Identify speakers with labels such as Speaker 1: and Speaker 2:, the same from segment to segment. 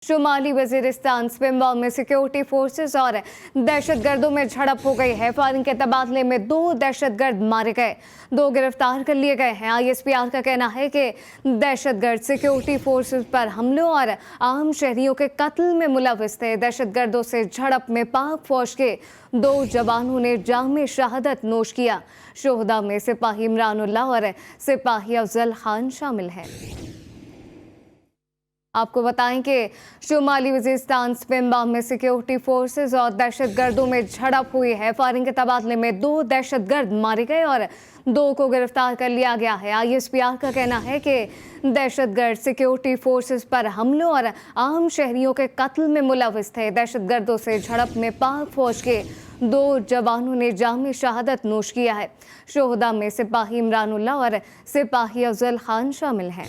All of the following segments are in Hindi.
Speaker 1: शुमाली वजीरिस्तान स्पिम्बा में सिक्योरिटी फोर्सेस और दहशतगर्दों में झड़प हो गई है। फायरिंग के तबादले में 2 दहशतगर्द मारे गए, 2 गिरफ्तार कर लिए गए हैं। ISPR का कहना है कि दहशतगर्द सिक्योरिटी फोर्सेस पर हमलों और आम शहरियों के कत्ल में मुलविस थे। दहशतगर्दों से झड़प में पाक फौज के 2 जवानों ने जाम शहादत नोश किया। शोहदा में सिपाही इमरानुल्लाह और सिपाही अफजल खान शामिल हैं। आपको बताएं कि शुमाली वजीरिस्तान स्पिम्बा में सिक्योरिटी फोर्सेस और दहशतगर्दों में झड़प हुई है। फायरिंग के तबादले में 2 दहशतगर्द मारे गए और 2 को गिरफ्तार कर लिया गया है। ISPR का कहना है कि दहशतगर्द सिक्योरिटी फोर्सेस पर हमलों और आम शहरियों के कत्ल में मुलविस थे। दहशतगर्दों से झड़प में पाक फौज के 2 जवानों ने जाम शहादत नोश किया है। शोहदा में सिपाही इमरानुल्लाह और सिपाही अफजल खान शामिल हैं।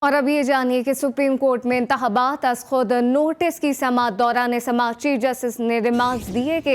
Speaker 1: और अब ये जानिए कि सुप्रीम कोर्ट में इंतखाबात अज खुद नोटिस की समाअत दौरान समाअत चीफ जस्टिस ने रिमार्क्स दिए कि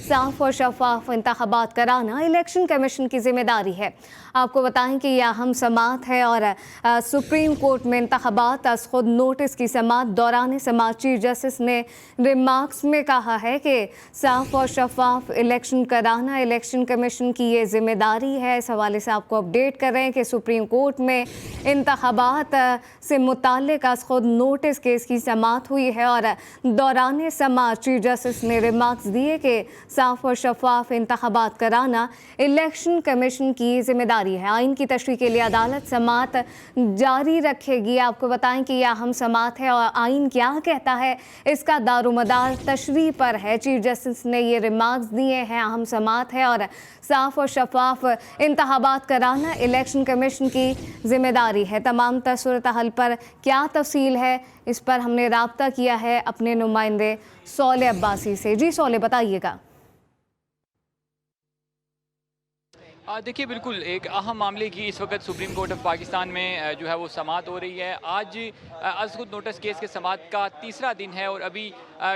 Speaker 1: साफ और शफाफ इंतखाबात कराना इलेक्शन कमीशन की जिम्मेदारी है। आपको बताएं कि यह अहम समाअत है और सुप्रीम कोर्ट में इंतखाबात अज खुद नोटिस की समाअत दौरान समाअत चीफ जस्टिस ने रिमार्क्स में कहा है कि साफ और शफाफ इलेक्शन कराना इलेक्शन कमीशन की ये जिम्मेदारी है। इस हवाले से आपको अपडेट कर रहे हैं कि सुप्रीम कोर्ट में इंतखाबात से मुताल्लिक अज खुद नोटिस केस की समाअत हुई है और दौरान समाअत चीफ जस्टिस ने रिमार्क्स दिए कि साफ और शफाफ इंतखाबात कराना इलेक्शन कमीशन की जिम्मेदारी है। आइन की तशरीह के लिए अदालत समाअत जारी रखेगी। आपको बताएं कि यह अहम समाअत है और आइन क्या कहता है इसका दारोमदार तशरीह पर है। चीफ जस्टिस ने ये रिमार्क्स दिए हैं, अहम समाअत है और साफ और शफाफ इंतखाबात कराना इलेक्शन कमीशन की जिम्मेदारी है। तमाम सूरत हाल पर क्या तफसील है, इस पर हमने राब्ता किया है अपने नुमाइंदे सौले अब्बासी से। जी सौले, बताइएगा।
Speaker 2: देखिए, बिल्कुल एक अहम मामले की इस वक्त सुप्रीम कोर्ट ऑफ पाकिस्तान में जो है वो समाअत हो रही है। आज अज खुद नोटिस केस के समाअत का तीसरा दिन है और अभी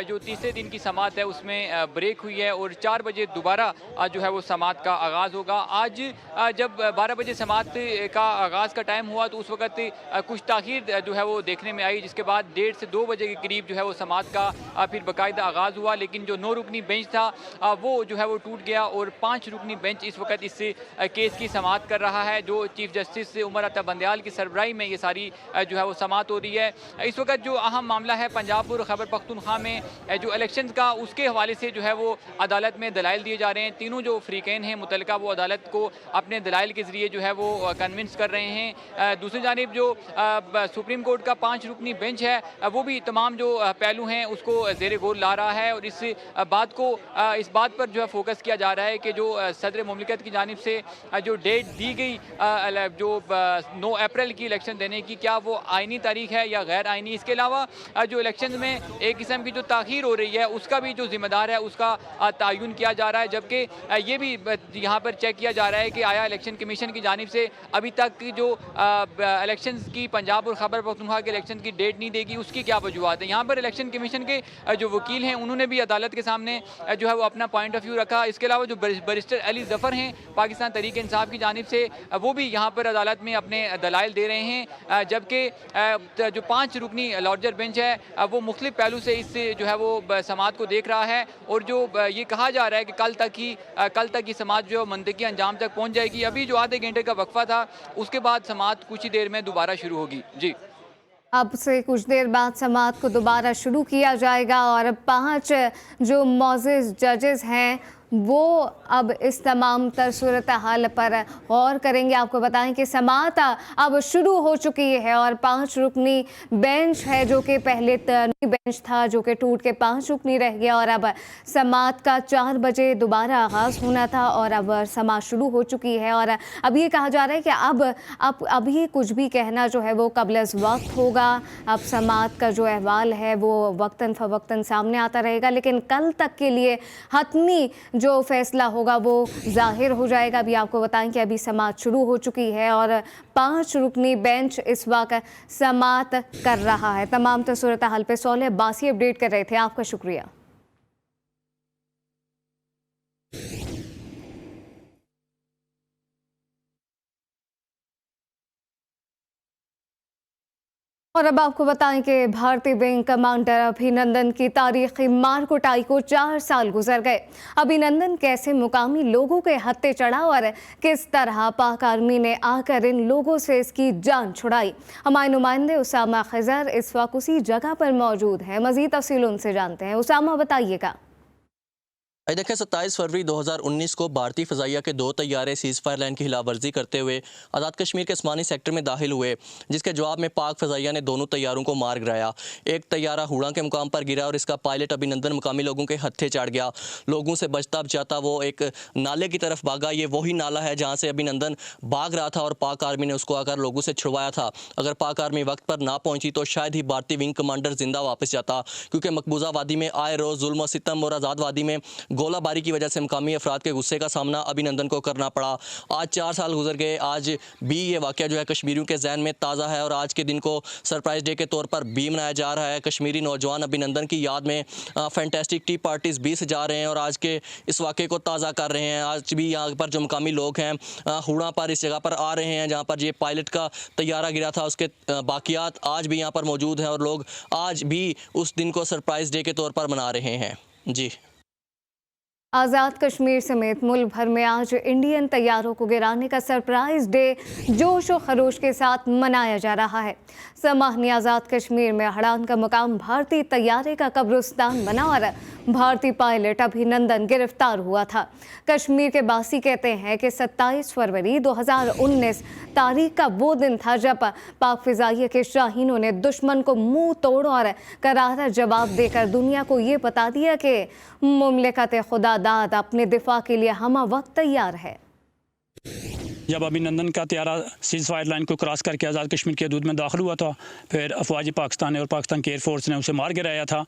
Speaker 2: जो तीसरे दिन की समाअत है उसमें ब्रेक हुई है और 4 बजे दोबारा जो है वो समाअत का आगाज़ होगा। आज जब 12 बजे समाअत का आगाज़ का टाइम हुआ तो उस वक्त कुछ ताख़ीर जो है वो देखने में आई, जिसके बाद 1:30 से 2 बजे के करीब जो है वो समाअत का फिर बाकायदा आगाज़ हुआ। लेकिन जो 9 रुकनी बेंच था वो जो है वो टूट गया और 5 रुकनी बेंच इस वक्त इस केस की समाअत कर रहा है। जो चीफ जस्टिस उमर अता बंदयाल की सरबराही में ये सारी जो है वो समाअत हो रही है। इस वक्त जो अहम मामला है पंजाब और खैबर पख्तूनख्वा में जो इलेक्शन का, उसके हवाले से जो है वो अदालत में दलाइल दिए जा रहे हैं। तीनों जो फ्रीकैन हैं मुतलका वो अदालत को अपने दलाइल के ज़रिए जो है वो कन्विंस कर रहे हैं। दूसरी जानिब जो सुप्रीम कोर्ट का 5 रुकनी बेंच है वो भी तमाम जो पहलू हैं उसको ज़ेर गौर ला रहा है और इस बात पर जो है फोकस किया जा रहा है कि जो सदर मुमलिकत की जानिब से जो डेट दी गई जो 9 अप्रैल की इलेक्शन देने की, क्या वो आइनी तारीख है या गैर आइनी। इसके अलावा जो इलेक्शन में एक किस्म की जो ताख़ीर हो रही है उसका भी जो जिम्मेदार है उसका तयन किया जा रहा है। जबकि ये भी यहाँ पर चेक किया जा रहा है कि आया इलेक्शन कमीशन की जानिब से अभी तक जो इलेक्शन की पंजाब और खैबर पख्तूनख्वा के इलेक्शन की डेट नहीं देगी, उसकी क्या वजूहत है। यहाँ पर इलेक्शन कमीशन के जो वकील हैं उन्होंने भी अदालत के सामने जो है वो अपना पॉइंट ऑफ व्यू रखा। इसके अलावा जो बैरिस्टर अली ज़फ़र हैं पाकिस्तान तहरीक इंसाफ की जानिब से, वो भी यहाँ पर अदालत में अपने दलाइल दे रहे हैं। जबकि जो 5 रुकनी लार्जर बेंच है वो मुख्तलिफ पहलू से इस जो है वो समाअत को देख रहा है और जो ये कहा जा रहा है कि कल तक ही समाअत जो मंतकी अंजाम तक पहुँच जाएगी। अभी जो आधे घंटे का वक्फा था उसके बाद समाअत कुछ ही देर में दोबारा शुरू होगी। जी,
Speaker 1: अब से कुछ देर बाद समाअत को दोबारा शुरू किया जाएगा और 5 जो मौजूद जजेस हैं वो अब इस तमाम तर सूरत हाल पर गौर करेंगे। आपको बताएं कि समाअत अब शुरू हो चुकी है और 5 रुकनी बेंच है जो कि पहले बेंच था जो कि टूट के 5 रुकनी रह गया और अब समाअत का 4 बजे दोबारा आगाज़ होना था और अब समाअत शुरू हो चुकी है। और अब ये कहा जा रहा है कि अब अभी कुछ भी कहना जो है वो क़ब्ल वक्त होगा। अब समाअत का जो अहवाल है वो वक्तन फ़वक्तन सामने आता रहेगा, लेकिन कल तक के लिए हतमी जो फैसला होगा वो जाहिर हो जाएगा। अभी आपको बताएं कि अभी समाअत शुरू हो चुकी है और 5 रुकनी बेंच इस वक्त समाअत कर रहा है। तमाम सूरत हाल पे सौले अब्बासी अपडेट कर रहे थे। आपका शुक्रिया। और अब आपको बताएं कि भारतीय विंग कमांडर अभिनंदन की तारीखी मार कुटाई को 4 साल गुजर गए। अभिनंदन कैसे मुकामी लोगों के हत्थे चढ़ा और किस तरह पाक आर्मी ने आकर इन लोगों से इसकी जान छुड़ाई, हमारे नुमाइंदे उसामा खिजर इस वक्त उसी जगह पर मौजूद हैं। मजीद तफसील उनसे जानते हैं। उसामा, बताइएगा।
Speaker 3: देखिए 27 फरवरी 2019 को भारतीय फ़ज़ाइया के 2 तैयारे सीज़ फायर लाइन की खिलाफवर्जी करते हुए आज़ाद कश्मीर के आसमानी सेक्टर में दाखिल हुए, जिसके जवाब में पाक फ़ज़ाइया ने दोनों तैयारों को मार गिराया। एक तैयारा हुड़ा के मुकाम पर गिरा और इसका पायलट अभिनंदन मुकामी लोगों के हत्थे चढ़ गया। लोगों से बचता बचाता वो एक नाले की तरफ भागा। ये वही नाला है जहाँ से अभिनंदन भाग रहा था और पाक आर्मी ने उसको आकर लोगों से छुड़वाया था। अगर पाक आर्मी वक्त पर ना पहुँची तो शायद ही भारतीय विंग कमांडर जिंदा वापस जाता, क्योंकि मकबूजा वादी में आए रोज़ जुल्म और सितम और आज़ाद वादी में गोलाबारी की वजह से मुकामी अफराद के गुस्से का सामना अभिनंदन को करना पड़ा। आज 4 साल गुजर गए, आज भी ये वाक़या जो है कश्मीरियों के जहन में ताज़ा है और आज के दिन को सरप्राइज डे के तौर पर भी मनाया जा रहा है। कश्मीरी नौजवान अभिनंदन की याद में फैंटास्टिक टी पार्टीज़ भी सजा रहे हैं और आज के इस वाक़े को ताज़ा कर रहे हैं। आज भी यहाँ पर जो मुकामी लोग हैं हुड़ा पर इस जगह पर आ रहे हैं जहाँ पर ये पायलट का तैयारा गिरा था, उसके बाकियात आज भी यहाँ पर मौजूद हैं और लोग आज भी उस दिन को सरप्राइज डे के तौर पर मना रहे हैं। जी।
Speaker 1: आज़ाद कश्मीर समेत मुल्क भर में आज इंडियन तैयारों को गिराने का सरप्राइज डे जोश और खरोश के साथ मनाया जा रहा है। समाहनी आज़ाद कश्मीर में हड़ान का मुकाम भारतीय तैयारे का कब्रिस्तान बना और भारतीय पायलट अभिनंदन गिरफ्तार हुआ था। कश्मीर के बासी कहते हैं कि 27 फरवरी 2019 तारीख का वो दिन था जब पाक फ़िज़ाइया के शाहीनों ने दुश्मन को मुंह तोड़ और करारा जवाब देकर दुनिया को ये बता दिया कि मुमलिकत खुदा दाद अपने दिफा के लिए हम वक्त तैयार है।
Speaker 4: जब अभिनंदन का तैयारा सीज़ फायर लाइन को क्रॉस करके आज़ाद कश्मीर की हदूद में दाखिल हुआ था, फिर अफवाज पाकिस्तान और पाकिस्तान की एयरफोर्स ने उसे मार गिराया था।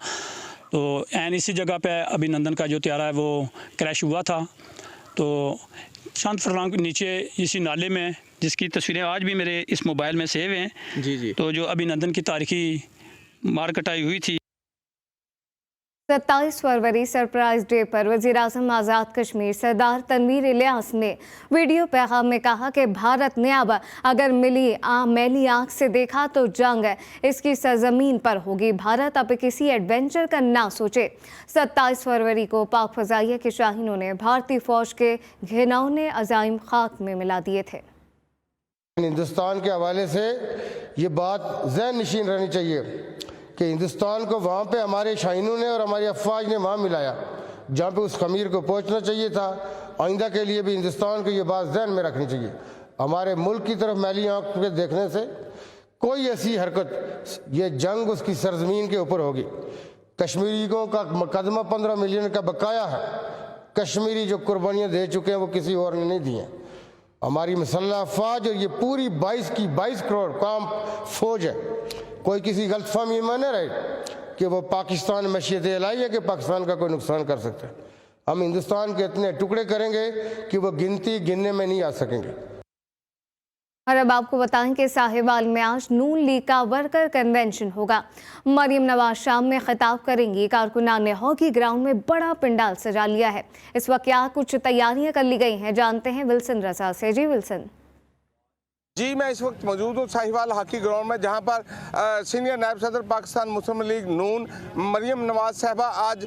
Speaker 4: तो एन इसी जगह पे अभिनंदन का जो तैयारा है वो क्रैश हुआ था। तो शांत फरलांग नीचे इसी नाले में, जिसकी तस्वीरें आज भी मेरे इस मोबाइल में सेव हैं। जी। तो जो अभिनंदन की तारीखी मार कटाई हुई थी
Speaker 1: 27 फरवरी सरप्राइज डे पर वज़ीर-ए-आज़म आज़ाद कश्मीर सरदार तनवीर इलियास ने वीडियो पैगाम में कहा कि भारत ने अब अगर मैली आँख से देखा तो जंग इसकी सरजमीन पर होगी। भारत अब किसी एडवेंचर का ना सोचे। 27 फरवरी को पाक फ़ज़ाइया के शाहीनों ने भारतीय फ़ौज के घिनौने अज़ाइम खाक में मिला दिए थे।
Speaker 5: हिंदुस्तान के हवाले से ये बात ज़हन नशीन रहनी चाहिए कि हिंदुस्तान को वहाँ पे हमारे शाहीनों ने और हमारी अफवाज ने वहाँ मिलाया जहाँ पे उस खमीर को पहुँचना चाहिए था। आइंदा के लिए भी हिंदुस्तान को ये बात ज़हन में रखनी चाहिए। हमारे मुल्क की तरफ मैली आँख के देखने से कोई ऐसी हरकत, ये जंग उसकी सरजमीन के ऊपर होगी। कश्मीरियों का मुकदमा 15 मिलियन का बकाया है। कश्मीरी जो कुर्बानियाँ दे चुके हैं वो किसी और ने नहीं दी हैं। हमारी मुसल्लह अफवाज और ये पूरी 22 करोड़ काम फौज है। कोई किसी गलतफहमी में न रहे कि वो पाकिस्तान मशीयत लाई है कि पाकिस्तान का कोई नुकसान कर सकता है। हम हिंदुस्तान के इतने टुकड़े करेंगे कि वो गिनने में नहीं आ सकेंगे।
Speaker 1: और अब आपको बताएं कि साहिवाल में आज नून लीग का वर्कर कन्वेंशन होगा। मरियम नवाज शाम में खिताब करेंगी। कारकुनान ने हॉकी ग्राउंड में बड़ा पंडाल सजा लिया है। इस वक्त क्या कुछ तैयारियां कर ली गई हैं, जानते हैं विल्सन रजा से। जी विल्सन।
Speaker 6: जी, मैं इस वक्त मौजूद हूँ साहिवाल हॉकी ग्राउंड में, जहाँ पर सीनियर नायब सदर पाकिस्तान मुस्लिम लीग नून मरियम नवाज साहबा आज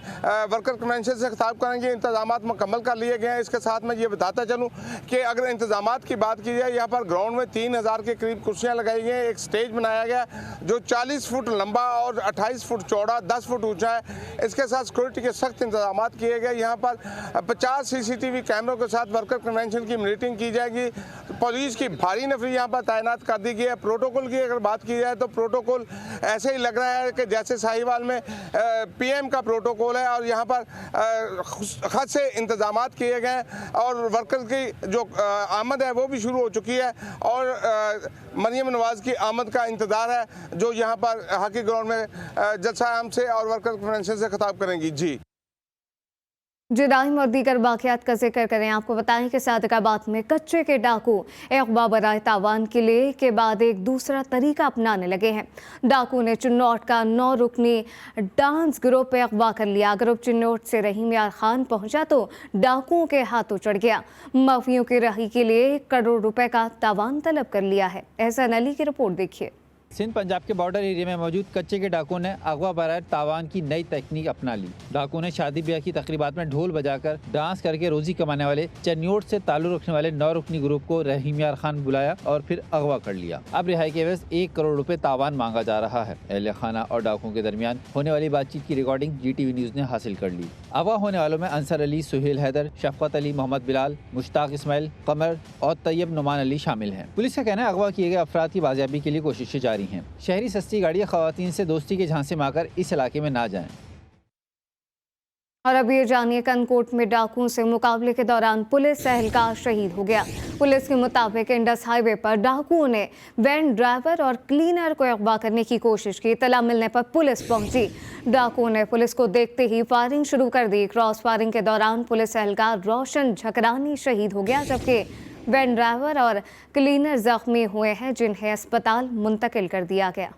Speaker 6: वर्कर कन्वेंशन से खिताब करेंगे। इंतजाम मुकम्मल कर लिए गए हैं। इसके साथ मैं ये बताता चलूँ कि अगर इंतजाम की बात की जाए, यहाँ पर ग्राउंड में 3000 के करीब कुर्सियाँ लगाई गई हैं। एक स्टेज बनाया गया जो 40 फुट लंबा और 28 फुट चौड़ा 10 फुट ऊँचा है। इसके साथ सिक्योरिटी के सख्त इंतजाम किए गए। यहाँ पर 50 CCTV कैमरों के साथ वर्कर कन्वेंशन की मीटिंग की जाएगी। पुलिस की भारी नफरी यहाँ पर तैनात कर दी गई है। प्रोटोकॉल की अगर बात की जाए तो प्रोटोकॉल ऐसे ही लग रहा है कि जैसे साहिवाल में PM का प्रोटोकॉल है और यहाँ पर खास से इंतजाम किए गए हैं और वर्कर की जो आमद है वो भी शुरू हो चुकी है और मरियम नवाज की आमद का इंतज़ार है जो यहाँ पर हॉकी ग्राउंड में जलसा आम से और वर्कर कन्वेंशन से खिताब करेंगी। जी
Speaker 1: जुराइम और दीगर वाक़यात का जिक्र करें। आपको बताएं कि सादिकाबाद में कच्चे के डाकू अगवा बराए तावान के लिए के बाद एक दूसरा तरीका अपनाने लगे हैं। डाकू ने चिन्नौट का 9 रुकनी डांस ग्रुप पे अगवा कर लिया। ग्रुप चिन्नौट से रहीम यार खान पहुंचा तो डाकुओं के हाथों चढ़ गया। माफियों की रही के लिए 1 करोड़ रुपए का तावान तलब कर लिया है। एहसान अली की रिपोर्ट देखिए।
Speaker 7: सिंध पंजाब के बॉर्डर एरिया में मौजूद कच्चे के डाकुओं ने अगवा बगैर तावान की नई तकनीक अपना ली। डाकुओं ने शादी ब्याह की तकरीबात में ढोल बजाकर डांस करके रोजी कमाने वाले चन्योट से ताल्लुक रखने वाले 9 रुकनी ग्रुप को रहीम यार खान बुलाया और फिर अगवा कर लिया। अब रिहाई के एवज 1 करोड़ रुपए तावान मांगा जा रहा है। अहले खाना और डाकुओं के दरमियान होने वाली बातचीत की रिकॉर्डिंग GTV न्यूज ने हासिल कर ली। अगवा होने वालों में अंसर अली, सुहेल हैदर, शफकत अली, मोहम्मद बिलाल, मुश्ताक इस्माइल, कमर और तैयब नुमान अली शामिल हैं। पुलिस का कहना है अगवा किए गए अफराद की बाजियाबी के लिए कोशिशें जारी हैं। शहरी सस्ती गाड़ियां खवातीन से दोस्ती के झांसे में आकर इस इलाके में ना जाएं।
Speaker 1: और अब ये जानिए कनकोट में डाकुओं से मुकाबले के दौरान पुलिस एहलकार शहीद हो गया। पुलिस के मुताबिक इंडस हाईवे पर डाकुओं ने वैन ड्राइवर और क्लीनर को अगवा करने की कोशिश की। इत्तला मिलने पर पुलिस पहुंची। डाकुओं ने पुलिस को देखते ही फायरिंग शुरू कर दी। क्रॉस फायरिंग के दौरान पुलिस एहलकार रोशन झकरानी शहीद हो गया, जबकि वैन ड्राइवर और क्लीनर जख्मी हुए हैं, जिन्हें अस्पताल मुंतकिल कर दिया गया।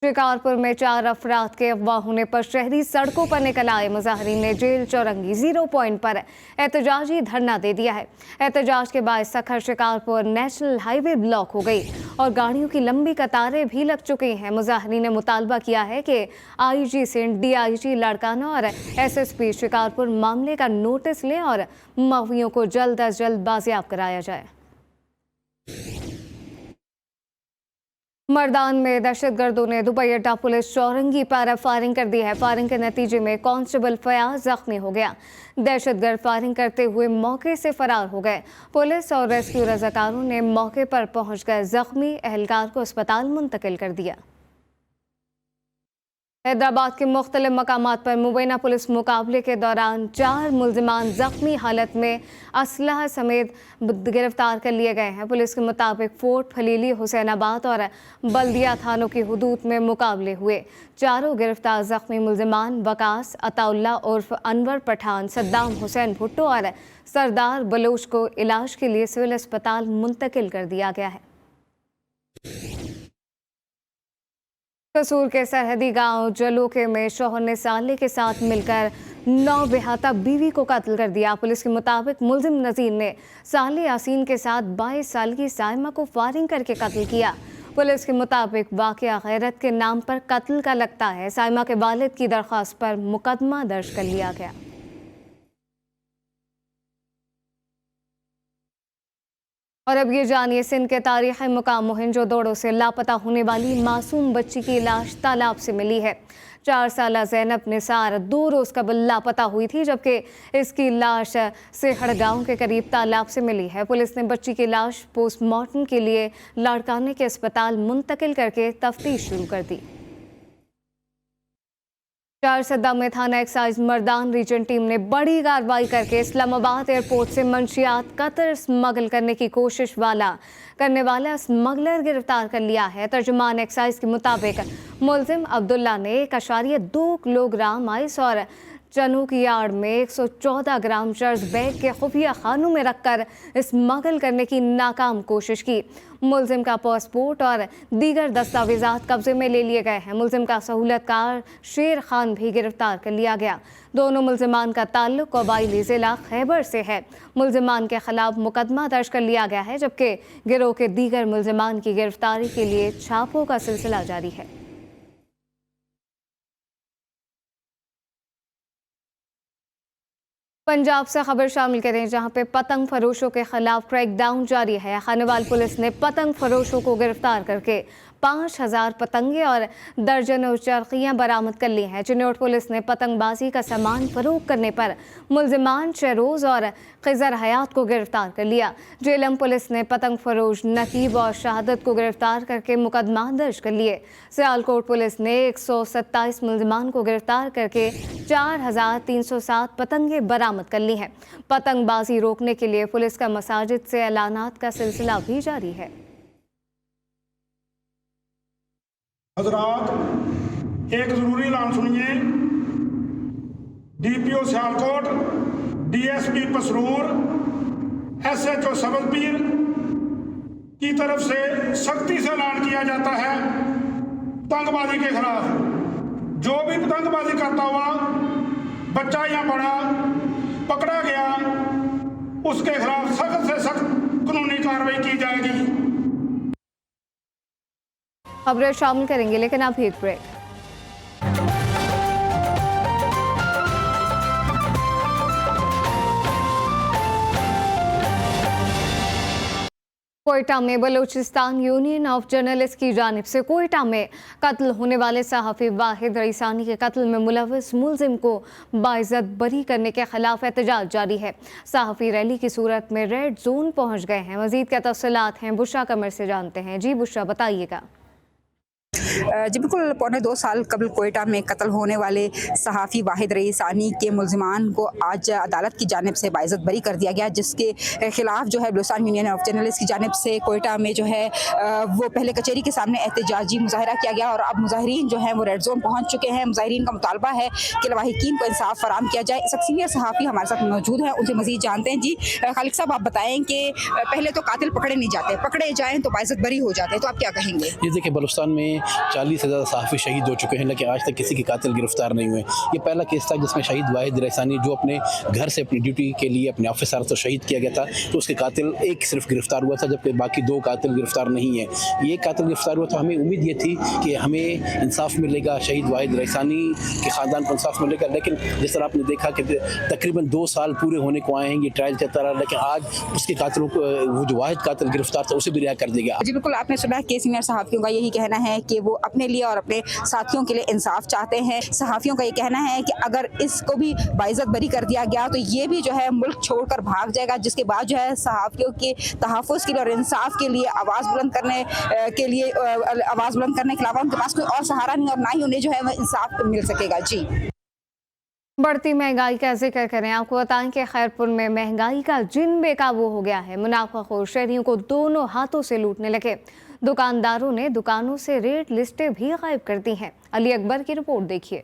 Speaker 1: शिकारपुर में 4 अफराद के अगवा होने पर शहरी सड़कों पर निकल आए मुजाहिरीन ने जेल चौरंगी 0 पॉइंट पर एहतजाजी धरना दे दिया है। एहतजाज के बाद Sukkur Shikarpur national highway block हो गई और गाड़ियों की लंबी कतारें भी लग चुकी हैं। मुजाहिरीन ने मुतालबा किया है कि IG सिंध, DIG लाड़काना और SSP शिकारपुर मामले का नोटिस लें और महुइयों को जल्द अज जल्द बाजियाब कराया जाए। मर्दान में दहशतगर्दों ने दुबई अड्डा पुलिस चौरंगी पर फायरिंग कर दी है। फायरिंग के नतीजे में कांस्टेबल फयाज जख्मी हो गया। दहशतगर्द फायरिंग करते हुए मौके से फरार हो गए। पुलिस और रेस्क्यू रजाकारों ने मौके पर पहुंचकर जख्मी एहलकार को अस्पताल मुंतकिल कर दिया। हैदराबाद के मुख्तलिफ मकामात पर मुबैना पुलिस मुकाबले के दौरान 4 मुल्जिमान जख्मी हालत में असलहा समेत गिरफ्तार कर लिए गए हैं। पुलिस के मुताबिक फोर्ट फलीली, हुसैनाबाद और बल्दिया थानों की हुदूद में मुकाबले हुए। चारों गिरफ्तार जख्मी मुल्जिमान वकास, अताउल्ला उर्फ अनवर पठान, सद्दाम हुसैन भुट्टो और सरदार बलोच को इलाज के लिए सिविल अस्पताल मुंतकिल कर दिया गया है। कसूर के सरहदी गांव जलोके में शौहर ने साले के साथ मिलकर 9 बेहाता बीवी को कत्ल कर दिया। पुलिस के मुताबिक मुल्जिम नजीर ने साले यासीन के साथ 22 साल की साइमा को फायरिंग करके कत्ल किया। पुलिस के मुताबिक वाकया गैरत के नाम पर कत्ल का लगता है। साइमा के वालिद की दरख्वास्त पर मुकदमा दर्ज कर लिया गया। और अब ये जानिए सिंध के तारीख़ी मुकाम मोहनजोदड़ो से लापता होने वाली मासूम बच्ची की लाश तालाब से मिली है। 4 साला ज़ैनब निसार 2 रोज़ कबल लापता हुई थी, जबकि इसकी लाश सेहड़ गांव के करीब तालाब से मिली है। पुलिस ने बच्ची की लाश पोस्टमार्टम के लिए लाड़काने के अस्पताल मुंतकिल करके तफ्तीश शुरू कर दी। 4 सद्दा में थाना एक्साइज मर्दान रीजन टीम ने बड़ी कार्रवाई करके इस्लामाबाद एयरपोर्ट से मंशियात कतर स्मगल करने की कोशिश करने वाला स्मगलर गिरफ्तार कर लिया है। तर्जुमान एक्साइज के मुताबिक मुल्जिम अब्दुल्ला ने 1.2 किलोग्राम आइस और चनूक यार्ड में 114 ग्राम चर्च बैग के खुफिया खानों में रखकर स्मगल करने की नाकाम कोशिश की। मुल्जिम का पासपोर्ट और दीगर दस्तावेजात कब्जे में ले लिए गए हैं। मुल्जिम का सहूलतकार शेर खान भी गिरफ्तार कर लिया गया। दोनों मुल्जिमान का ताल्लुक कबाइली ज़िला खैबर से है। मुल्जिमान के खिलाफ मुकदमा दर्ज कर लिया गया है, जबकि गिरोह के दीगर मुल्जिमान की गिरफ्तारी के लिए छापों का सिलसिला जारी है। पंजाब से खबर शामिल करें, जहां पे पतंग फरोशों के खिलाफ क्रैकडाउन जारी है। खानेवाल पुलिस ने पतंग फरोशों को गिरफ्तार करके 5000 पतंगे और दर्जनों चरखियां बरामद कर ली हैं। चिन्नौट पुलिस ने पतंगबाजी का सामान फरोख्त करने पर मुल्जिमान शहरोज और खिजर हयात को गिरफ्तार कर लिया। जेलम पुलिस ने पतंग फरोश नकीब और शहादत को गिरफ्तार करके मुकदमा दर्ज कर लिए। सियालकोट पुलिस ने 127 मुल्जिमान को गिरफ्तार करके 4307 पतंगे बरामद कर ली हैं। पतंगबाजी रोकने के लिए पुलिस का मसाजिद से ऐलानात का सिलसिला भी जारी है।
Speaker 8: हजरात, एक जरूरी ऐलान सुनिए। DPO Sialkot, DSP Pasrur, SHO सबलपीर की तरफ से सख्ती से ऐलान किया जाता है पतंगबाजी के खिलाफ। जो भी पतंगबाजी करता हुआ बच्चा या बड़ा पकड़ा गया, उसके खिलाफ सख्त से सख्त कानूनी कार्रवाई कार्रवाई की जाएगी।
Speaker 1: खबरें शामिल करेंगे, लेकिन अभी एक ब्रेक। कोयटा में बलूचिस्तान यूनियन ऑफ जर्नलिस्ट की जानिब से कोयटा में कत्ल होने वाले सहाफ़ी वाहिद रईसानी के कत्ल में मुलव्वस मुलजिम को बाइज्जत बरी करने के खिलाफ एहतजाज जारी है। सहाफ़ी रैली की सूरत में रेड जोन पहुंच गए हैं। मज़ीद क्या तफसीलात हैं, बुशरा कमर से जानते हैं। जी बुशरा, बताइएगा।
Speaker 9: जी बिल्कुल, 1.25 साल कबल कोयटा में कत्ल होने वाले सहाफ़ी वाहिद रईसानी के मुलजिमान को आज अदालत की जानिब से बाइज्जत बरी कर दिया गया, जिसके खिलाफ जो है बलूचिस्तान यूनियन ऑफ जर्नलिस्ट की जानिब से कोयटा में जो है वो पहले कचहरी के सामने एहतजाजी मुजाहरा किया गया और अब मुजाहिरीन जो है वो रेड जोन पहुँच चुके हैं। मुजाहिरीन का मुतालबा है कि लवाहिकीन को इंसाफ फराम किया जाए। इस सीनियर सहाफ़ी हमारे साथ मौजूद हैं, उनसे मज़ीद जानते हैं। जी खालिक साहब, आप बताएँ कि पहले तो कातिल पकड़े नहीं जाते, पकड़े जाएँ तो बाइज्जत बरी हो जाते हैं, तो आप क्या कहेंगे?
Speaker 10: ये देखिए, बलूचिस्तान में 40 से ज़्यादा सहाफ़ी शहीद हो चुके हैं, लेकिन आज तक किसी के कातिल गिरफ्तार नहीं हुए। ये पहला केस था जिसमें शहीद वाहिद रईसानी, जो अपने घर से अपनी ड्यूटी के लिए अपने ऑफिस आ रहा था, शहीद किया गया था, तो उसके कातिल एक सिर्फ गिरफ्तार हुआ था, जबकि बाकी 2 कातिल गिरफ्तार नहीं है। ये कातिल गिरफ्तार हुआ, तो हमें उम्मीद ये थी कि हमें इंसाफ मिलेगा, शहीद वाहिद रईसानी के ख़ानदान को इंसाफ मिलेगा। लेकिन जिस तरह आपने देखा कि तकरीबन 2 साल पूरे होने को आए हैं, ये ट्रायल चलता रहा, लेकिन आज उसके कातिलों को, वो जो वाहिद कातिल गिरफ्तार था, उसे भी रिहा कर दिया।
Speaker 9: जी बिल्कुल, आपने सुना कि सीनियर सहाफ़ियों का यही कहना है कि वो अपने लिए और अपने साथियों के लिए इंसाफ चाहते हैं। सहाफ़ियों का ये कहना है कि अगर इसको भी बाइज्जत बरी कर दिया गया तो ये भी जो है मुल्क छोड़कर भाग जाएगा, जिसके बाद जो है सहाफ़ियों के तहफ़्फ़ुज़ के लिए और इंसाफ के लिए आवाज़ बुलंद करने के अलावा उनके पास कोई और सहारा नहीं और ना ही उन्हें जो है इंसाफ मिल सकेगा। जी,
Speaker 1: बढ़ती महंगाई का जिक्र करें, आपको बताएं कि खैरपुर में महंगाई का जिन बेकाबू हो गया है। मुनाफाखोर शहरियों को दोनों हाथों से लूटने लगे। दुकानदारों ने दुकानों से रेट लिस्टें भी गायब कर दी हैं। अली अकबर की रिपोर्ट देखिए।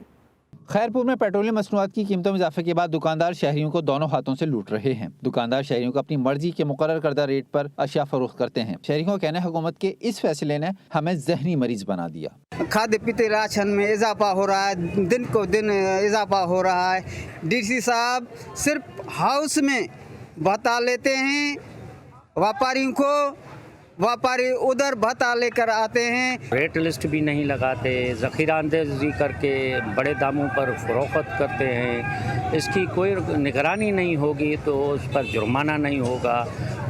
Speaker 7: खैरपुर में पेट्रोलियम मसनूआत की कीमतों में इजाफे के बाद दुकानदार शहरियों को दोनों हाथों से लूट रहे हैं। दुकानदार शहरियों को अपनी मर्जी के मुकर्रर करदा रेट पर अशिया फरोख्त करते हैं। शहरियों का कहना है हुकूमत के इस फैसले ने हमें जहनी मरीज बना दिया।
Speaker 11: खाद्य पीते राशन में इजाफा हो रहा है, दिन को दिन इजाफा हो रहा है। डीसी साहब सिर्फ हाउस में बता लेते हैं व्यापारियों को, व्यापारी उधर भत्ता लेकर आते हैं।
Speaker 12: रेट लिस्ट भी नहीं लगाते, ज़ख़ीरा अंदाज़ी करके बड़े दामों पर फ़रोख्त करते हैं। इसकी कोई निगरानी नहीं होगी तो उस पर जुर्माना नहीं होगा,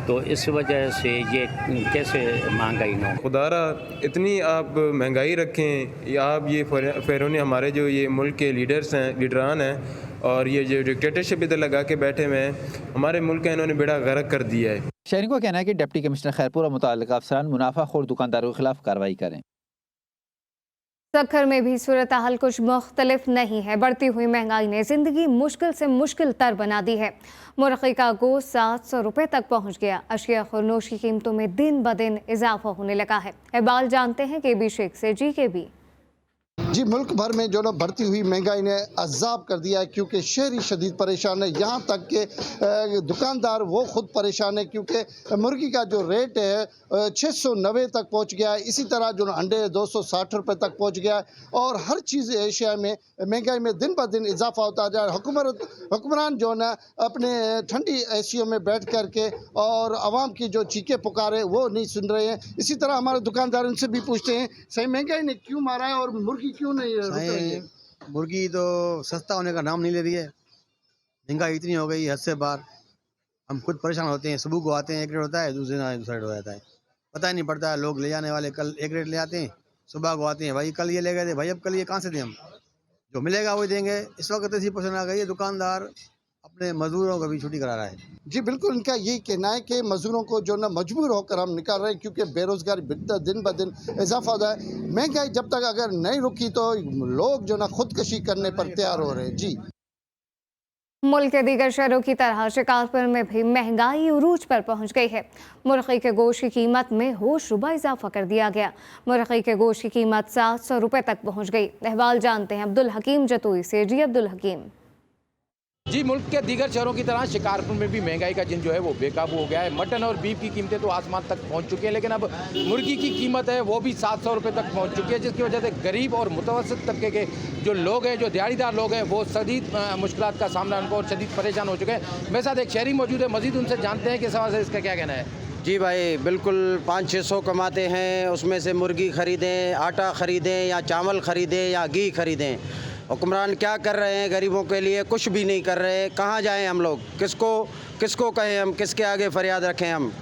Speaker 12: तो इस वजह से ये कैसे महंगाई ना हो।
Speaker 13: खुदारा इतनी आप महंगाई रखें, या आप ये फ़ैरों हमारे जो ये मुल्क के लीडरान हैं और ये जो डिक्टेटरशिप इधर लगा के बैठे हुए हैं, हमारे मुल्क का इन्होंने बेड़ा गर्क कर दिया है।
Speaker 7: शहरियों का कहना है कि डिप्टी कमिश्नर खैरपुर और मुतल्लिका अफसरान मुनाफाखोर दुकानदारों के खिलाफ कार्रवाई करें।
Speaker 1: सक्खर में भी सूरत हाल कुछ मुख्तलिफ नहीं है। बढ़ती हुई महंगाई ने जिंदगी मुश्किल से मुश्किल तर बना दी है। मुर्गी का गोश्त 700 रुपये तक पहुंच गया। अशिया खुरनोश की कीमतों में दिन ब दिन इजाफा होने लगा है। इकबाल जानते हैं KB शेख से। जी KB।
Speaker 14: जी, मुल्क भर में जो ना बढ़ती हुई महंगाई ने अजाब कर दिया है, क्योंकि शहरी शदीद परेशान है। यहाँ तक कि दुकानदार वो खुद परेशान है, क्योंकि मुर्गी का जो रेट है 690 तक पहुँच गया है। इसी तरह जो अंडे 260 रुपये तक पहुँच गया है। और हर चीज़ एशिया में महंगाई में दिन ब दिन इजाफा होता जा रहा है। हुक्मरान जो ना अपने ठंडी एसियों में बैठ कर के और आवाम की जो चीखें पुकारे वो नहीं सुन रहे हैं। इसी तरह हमारे दुकानदार उनसे भी पूछते हैं, सही महंगाई ने क्यों मारा है और मुर्गी क्यों नहीं रुक रही है?
Speaker 15: मुर्गी तो सस्ता होने का नाम नहीं ले रही है। महंगाई इतनी हो गई हद से बाहर, हम खुद परेशान होते हैं। सुबह को आते हैं एक रेट होता है, दूसरे दिन दूसरा रेट हो जाता है, पता ही नहीं पड़ता है। लोग ले जाने वाले कल एक रेट ले आते हैं, सुबह को आते हैं भाई कल ये ले गए थे, भाई अब कल ये कहाँ से दें, हम जो मिलेगा वही देंगे। इस वक्त ऐसी पोजिशन आ गई है, दुकानदार अपने मजदूरों को भी छुट्टी करा रहा है।
Speaker 14: जी बिल्कुल, इनका यही कहना है कि मजदूरों को जो ना मजबूर होकर हम निकाल रहे हैं, क्योंकि बेरोजगारी दिन ब दिन इजाफा होता है। महंगाई जब तक अगर नहीं रुकी तो लोग जो ना खुदकशी करने पर तैयार हो रहे हैं। जी,
Speaker 1: मुल्क के दीगर शहरों की तरह शिकारपुर में भी महंगाई उरूज पर पहुंच गई है। मुर्गी के गोश्त की कीमत में होशरुबा इजाफा कर दिया गया। मुर्गी के गोश्त की कीमत 700 रुपये तक पहुंच गई। अहवाल जानते हैं अब्दुल हकीम जतोई से। जी अब्दुल हकीम।
Speaker 16: जी, मुल्क के दीगर शहरों की तरह शिकारपुर में भी महंगाई का जिन जो है वो बेकाबू हो गया है। मटन और बीफ की कीमतें तो आसमान तक पहुंच चुकी हैं, लेकिन अब मुर्गी की कीमत है वो भी 700 रुपये तक पहुंच चुकी है, जिसकी वजह से गरीब और मुतवसत तबके के जो लोग हैं, जो दिहाड़ीदार लोग हैं, वो शदीद मुश्किलात का सामना उनको और शदीद परेशान हो चुके हैं। मेरे साथ एक शहरी मौजूद है, मजीद उनसे जानते हैं कि सवाल से इसका क्या कहना है।
Speaker 11: जी भाई, बिल्कुल 500-600 कमाते हैं, उसमें से मुर्गी ख़रीदें, आटा ख़रीदें या चावल ख़रीदें या घी ख़रीदें। हुक्मरान क्या कर रहे हैं गरीबों के लिए? कुछ भी नहीं कर रहे। कहाँ जाएं हम लोग? किसको कहें हम? किसके आगे फरियाद रखें हम?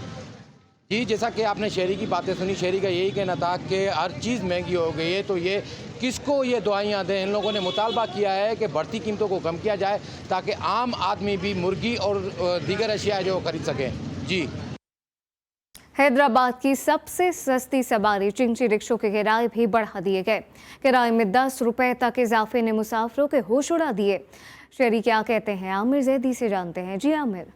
Speaker 16: जी, जैसा कि आपने शहरी की बातें सुनी, शहरी का यही कहना था कि हर चीज़ महंगी हो गई है, तो ये किसको ये दुआइयाँ दें। इन लोगों ने मुतालबा किया है कि बढ़ती कीमतों को कम किया जाए ताकि आम आदमी भी मुर्गी और दीगर अशिया जो खरीद सकें। जी,
Speaker 1: हैदराबाद की सबसे सस्ती सवारी चिंची रिक्शों के किराए भी बढ़ा दिए गए। किराए में 10 रुपए तक इजाफे ने मुसाफिरों के होश उड़ा दिए। शहरी क्या कहते हैं, आमिर जैदी से जानते हैं। जी आमिर।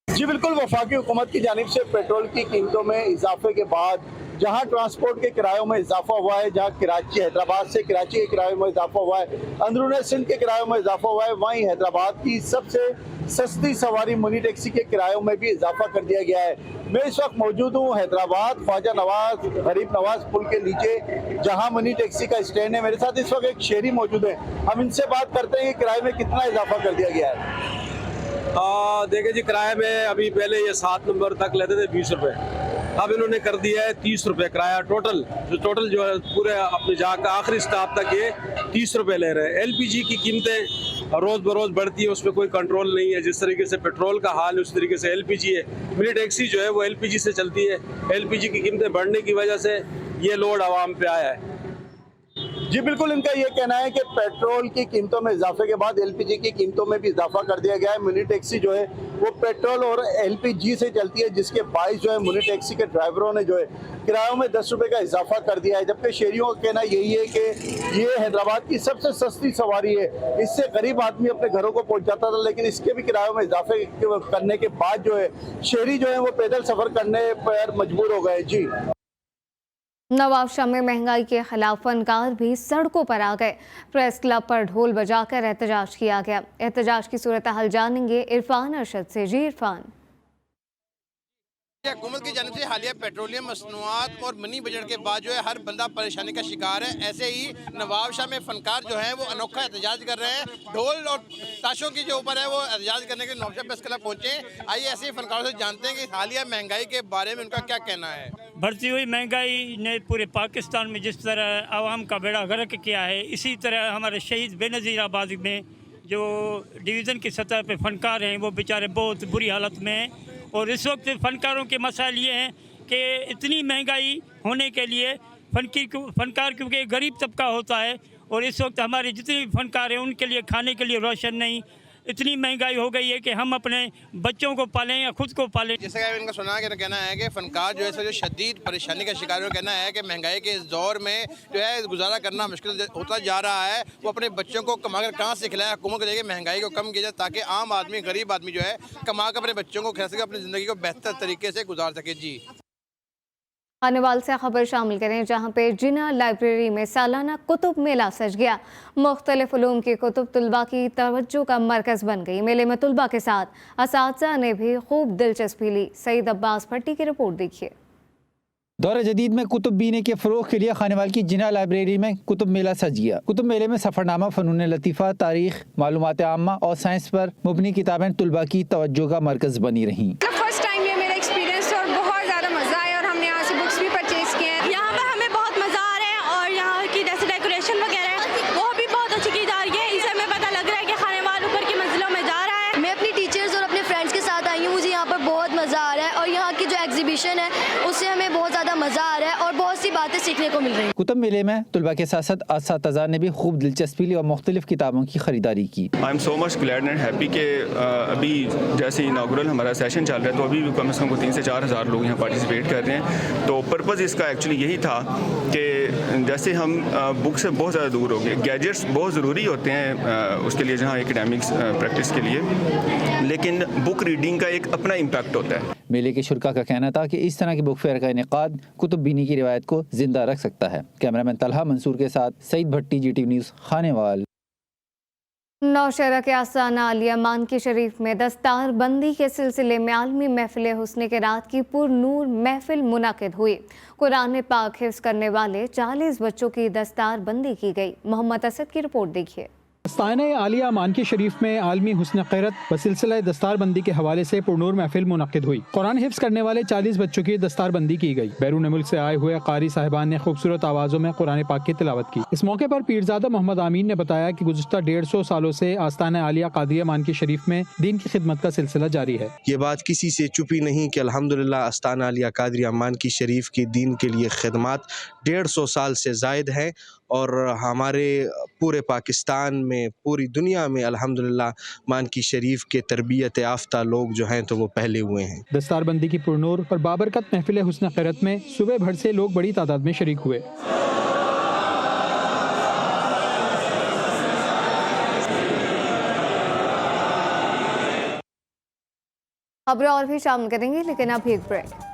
Speaker 17: जी बिल्कुल, वफाकी हुकूमत की जानिब से पेट्रोल की कीमतों में इजाफे के बाद जहां ट्रांसपोर्ट के किरायों में इजाफा हुआ है, जहां कराची हैदराबाद से कराची के किरायों में इजाफा हुआ है, अंदरून सिंध के किरायों में इजाफा हुआ है, वहीं हैदराबाद की सबसे सस्ती सवारी मिनी टैक्सी के किरायों में भी इजाफा कर दिया गया है। मैं इस वक्त मौजूद हूँ हैदराबाद ख्वाजा नवाज गरीब नवाज पुल के नीचे, जहाँ मिनी टैक्सी का स्टैंड है। मेरे साथ इस वक्त एक शहरी मौजूद है, हम इनसे बात करते हैं कि किराए में कितना इजाफा कर दिया गया है।
Speaker 18: देखिए जी, किराए में अभी पहले ये 7 नंबर तक लेते थे 20 रुपये, अब इन्होंने कर दिया है 30 रुपये किराया टोटल जो है पूरे अपने जहाँ का आखिरी स्टॉप तक ये 30 रुपये ले रहे हैं। LPG की कीमतें रोज़ बरोज़ बढ़ती है, उसमें कोई कंट्रोल नहीं है। जिस तरीके से पेट्रोल का हाल है उस तरीके से LPG है। मिनी टैक्सी जो है वो LPG से चलती है। LPG की कीमतें बढ़ने की वजह से ये लोड आवाम पे आया है।
Speaker 17: जी बिल्कुल, इनका ये कहना है कि पेट्रोल की कीमतों में इजाफे के बाद LPG की कीमतों में भी इजाफा कर दिया गया है। मिनी टैक्सी जो है वो पेट्रोल और LPG से चलती है, जिसके बाइस जो है मिनी टैक्सी के ड्राइवरों ने जो है किरायों में 10 रुपये का इजाफा कर दिया है। जबकि शहरियों का कहना यही है कि ये हैदराबाद की सबसे सस्ती सवारी है, इससे गरीब आदमी अपने घरों को पहुँच जाता था, लेकिन इसके भी किरायों में इजाफे करने के बाद जो है शहरी जो है वो पैदल सफ़र करने पर मजबूर हो गए। जी,
Speaker 1: नवाबशाह में महंगाई के खिलाफ फनकार भी सड़कों पर आ गए। प्रेस क्लब पर ढोल बजाकर एहतजाज किया गया। एहतजाज की सूरत हाल जानेंगे इरफान अरशद से। जी इरफान।
Speaker 19: हुकूमत की जानिब से हालिया पेट्रोलियम मसनूआत और मनी बजट के बाद जो है हर बंदा परेशानी का शिकार है। ऐसे ही नवाबशाह में फनकार जो है वो अनोखा एहतजाज कर रहे हैं। ढोल और ताशों की जो ऊपर है वो एहतजाज करने के लिए नवाबशाह प्रेस क्लब पहुँचे। आइए ऐसे ही फनकारों से जानते हैं कि हालिया महंगाई के बारे में उनका क्या कहना है।
Speaker 4: बढ़ती हुई महंगाई ने पूरे पाकिस्तान में जिस तरह आवाम का बेड़ा गर्क किया है, इसी तरह हमारे शहीद बेनज़ीर आबादी में जो डिवीज़न की सतह पर फनकार हैं वो बेचारे बहुत बुरी हालत में हैं। और इस वक्त फ़नकारों के मसाइल ये हैं कि इतनी महंगाई होने के लिए फ़नकार क्योंकि गरीब तबका होता है, और इस वक्त हमारे जितने भी फ़नकार हैं उनके लिए खाने के लिए रोशन नहीं। इतनी महंगाई हो गई है कि हम अपने बच्चों को पालें या खुद को पालें।
Speaker 19: जैसे कि इनका सुना है, कहना है कि फनकार जो है जो शदीद परेशानी का शिकार है। कहना है कि महंगाई के इस दौर में जो है गुजारा करना मुश्किल होता जा रहा है। वो अपने बच्चों को कमा कर कहाँ से खिलाए। हुकूमत को देखिए महंगाई को कम किया जाए ताकि आम आदमी गरीब आदमी जो है कमा कर अपने बच्चों को खिला सके, अपनी ज़िंदगी को बेहतर तरीके से गुजार सके। जी,
Speaker 1: आने वाले से खबर शामिल करें, जहां पे जिना लाइब्रेरी में सालाना कुतुब मेला सज गया। मुख्तलिफ उलूम की कुतुब तुलबा की तवज्जो का मरकज़ बन गई। मेले में तुलबा के साथ असातिज़ा ने भी खूब दिलचस्पी ली। सईद अब्बास भट्टी की रिपोर्ट देखिए।
Speaker 7: दौर जदीद में कुतुब बीने के फ़रोग़ के लिए खानेवाल की जिना लाइब्रेरी में कुतुब मेला सज गया। कुतुब मेले में सफ़रनामा, फ़नून लतीफ़ा, तारीख़, मालूमात आम्मा और साइंस पर मुबनी किताबें तुलबा की तवज्जो का मरकज़ बनी रहीं।
Speaker 20: फर्स्ट टाइम ये मेरा एक्सपीरियंस और बहुत ज़्यादा मज़ा आया और हमने यहाँ से बुक्स भी परचेज़ किए हैं। यहाँ पर हमें बहुत मज़ा आ रहा है और यहाँ की जैसे डेकोरेशन वगैरह वो भी बहुत अच्छी की जा रही है। इससे हमें पता लग रहा है कि खानेवाल ऊपर की मंजिलों में जा रहा है।
Speaker 21: मैं अपनी टीचर्स और अपने फ्रेंड्स के साथ आई हूँ। मुझे यहाँ पर बहुत मज़ा आ रहा है और यहाँ की जो एग्जीबिशन है उससे हमें बहुत ज़्यादा मज़ा आ रहा है और बहुत सी बातें सीखने को मिल रही हैं।
Speaker 7: कुतुब मेले में तुलबा के साथ साथ असातिज़ा ने भी खूब दिलचस्पी ली और मुख्तलिफ किताबों की खरीदारी की।
Speaker 22: I am so much glad and happy कि अभी जैसे इनागुरल हमारा सेशन चल रहा है तो अभी भी कम से कम 3 से 4 हज़ार लोग यहाँ पार्टिसिपेट कर रहे हैं। तो पर्पज़ इसका एक्चुअली यही था कि जैसे हम बुक से बहुत ज़्यादा दूर हो गए। गैजेट्स बहुत ज़रूरी होते हैं उसके लिए, जहाँ एकेडमिक्स प्रैक्टिस के लिए, लेकिन बुक रीडिंग का एक अपना इम्पैक्ट होता है।
Speaker 7: मेले के शुरका का कहना था कि इस तरह के बुक फेयर का इनेकाद कुतुब बीनी की रिवायत को जिंदा रख सकता है। कैमरामैन तलहा मंसूर के साथ सईद भट्टी, GTV न्यूज़, खानेवाल।
Speaker 1: नौशहरा के आस्थाना आलिया मान की शरीफ में दस्तार बंदी के सिलसिले में आलमी महफिल हुस्न के रात की पुरनूर महफिल मुनाकिद हुई। कुरान पाक हिफ्ज़ करने वाले 40 बच्चों की दस्तार बंदी की गई। मोहम्मद असद की रिपोर्ट देखिए।
Speaker 2: आस्ताना आलिया मानकी शरीफ में आलमी हुस्न क़ैरत बसिलसिला दस्तारबंदी के हवाले से पुरनूर महफिल मुनक़िद हुई। कुरान हिफ्ज़ करने वाले 40 बच्चों की दस्तारबंदी की गई। बैरून मुल्क से आए हुए कारी साहिबान ने खूबसूरत आवाज़ों में कुरान पाक की तिलावत की। इस मौके पर पीरज़ादा मोहम्मद आमीन ने बताया कि गुज़श्ता 150 सालों से आस्ताना आलिया कादरिया मानकी शरीफ में दीन की खिदमत का सिलसिला जारी है।
Speaker 3: ये बात किसी से छुपी नहीं कि अल्हम्दुलिल्लाह आस्ताना आलिया कादरिया मानकी शरीफ की दीन के लिए खिदमत 150 साल से ज़ायद हैं और हमारे पूरे पाकिस्तान में, पूरी दुनिया में अल्हम्दुलिल्लाह मानकी शरीफ के तरबियत याफ्ता लोग जो हैं तो वो पहले हुए हैं।
Speaker 2: दस्तारबंदी की पुरनूर और बाबरकत महफिल हुस्न क़ैरत में सुबह भर से लोग बड़ी तादाद में शरीक हुए।
Speaker 1: खबरें और भी शामिल करेंगे, लेकिन अब एक ब्रेक।